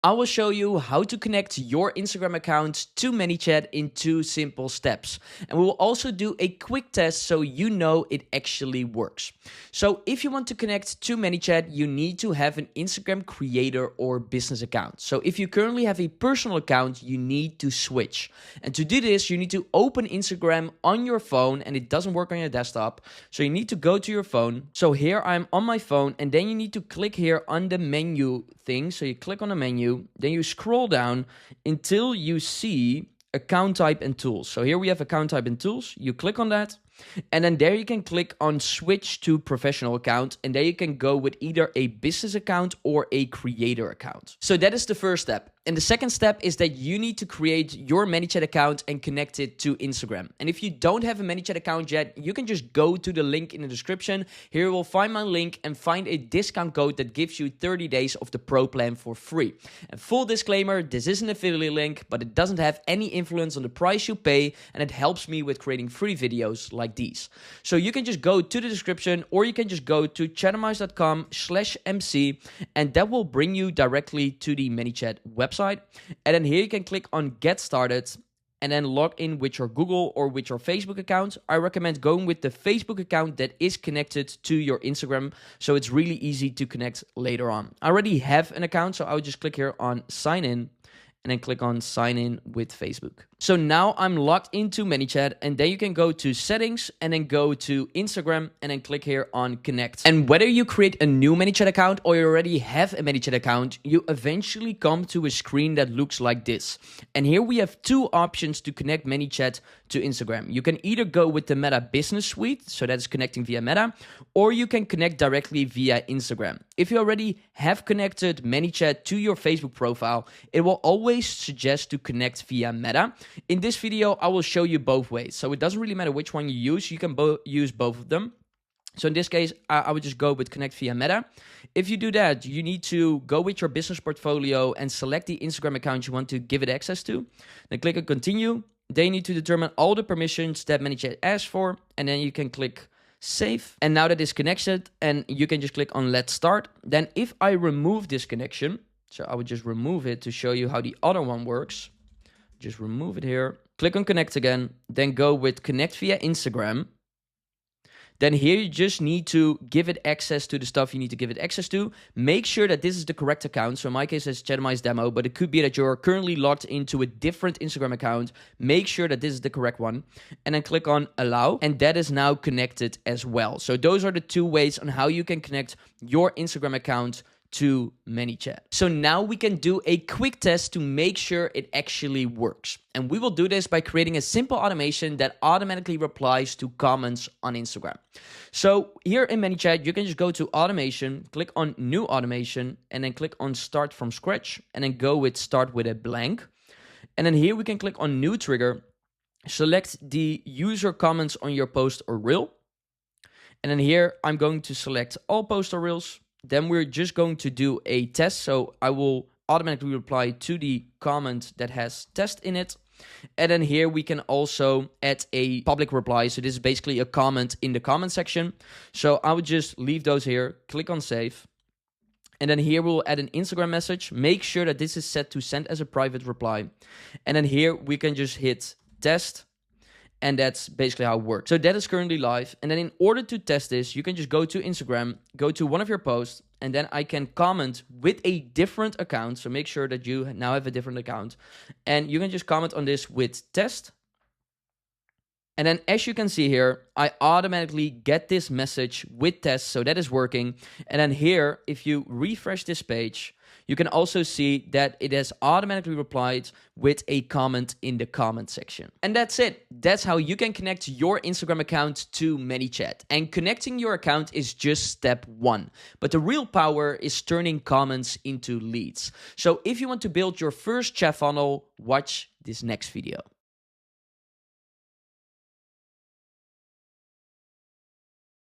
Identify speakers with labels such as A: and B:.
A: I will show you how to connect your Instagram account to Manychat in 2 simple steps. And we will also do a quick test so you know it actually works. So if you want to connect to Manychat, you need to have an Instagram creator or business account. So if you currently have a personal account, you need to switch. And to do this, you need to open Instagram on your phone, and it doesn't work on your desktop. So you need to go to your phone. So here I'm on my phone, and then you need to click here on the menu thing. So you click on the menu. Then you scroll down until you see account type and tools. So here we have account type and tools. You click on that. And then there you can click on switch to professional account, and there you can go with either a business account or a creator account. So that is the first step. And the second step is that you need to create your Manychat account and connect it to Instagram. And if you don't have a Manychat account yet, you can just go to the link in the description. Here you will find my link and find a discount code that gives you 30 days of the pro plan for free. And full disclaimer, this is an affiliate link, but it doesn't have any influence on the price you pay, and it helps me with creating free videos like these. So you can just go to the description, or you can just go to chattermice.com/MC, and that will bring you directly to the Manychat website. And then here you can click on get started and then log in with your Google or with your Facebook account. I recommend going with the Facebook account that is connected to your Instagram, so it's really easy to connect later on. I already have an account, so I would just click here on sign in and then click on sign in with Facebook. So now I'm logged into Manychat, and then you can go to settings and then go to Instagram and then click here on connect. And whether you create a new Manychat account or you already have a Manychat account, you eventually come to a screen that looks like this. And here we have 2 options to connect Manychat to Instagram. You can either go with the Meta Business Suite, so that's connecting via Meta, or you can connect directly via Instagram. If you already have connected Manychat to your Facebook profile, it will always suggest to connect via Meta. In this video, I will show you both ways. So it doesn't really matter which one you use. You can use both of them. So in this case, I would just go with connect via Meta. If you do that, you need to go with your business portfolio and select the Instagram account you want to give it access to. Then click on continue. Then you need to determine all the permissions that Manychat asks for. And then you can click save. And now that it's connected, and you can just click on let's start. Then if I remove this connection, so I would just remove it to show you how the other one works. Just remove it here. Click on connect again. Then go with connect via Instagram. Then here you just need to give it access to the stuff you need to give it access to. Make sure that this is the correct account. So in my case, it's Chattermice Demo, but it could be that you're currently logged into a different Instagram account. Make sure that this is the correct one. And then click on allow. And that is now connected as well. So those are the 2 ways on how you can connect your Instagram account to Manychat. So now we can do a quick test to make sure it actually works. And we will do this by creating a simple automation that automatically replies to comments on Instagram. So here in Manychat, you can just go to automation, click on new automation, and then click on start from scratch, and then go with start with a blank. And then here we can click on new trigger, select the user comments on your post or reel. And then here I'm going to select all posts or reels. Then we're just going to do a test. So I will automatically reply to the comment that has test in it. And then here we can also add a public reply. So this is basically a comment in the comment section. So I would just leave those here, click on save. And then here we'll add an Instagram message. Make sure that this is set to send as a private reply. And then here we can just hit test. And that's basically how it works. So that is currently live. And then in order to test this, you can just go to Instagram, go to one of your posts, and then I can comment with a different account. So make sure that you now have a different account. And you can just comment on this with test. And then as you can see here, I automatically get this message with test. So that is working. And then here, if you refresh this page, you can also see that it has automatically replied with a comment in the comment section. And that's it. That's how you can connect your Instagram account to Manychat. And connecting your account is just step 1. But the real power is turning comments into leads. So if you want to build your first chat funnel, watch this next video.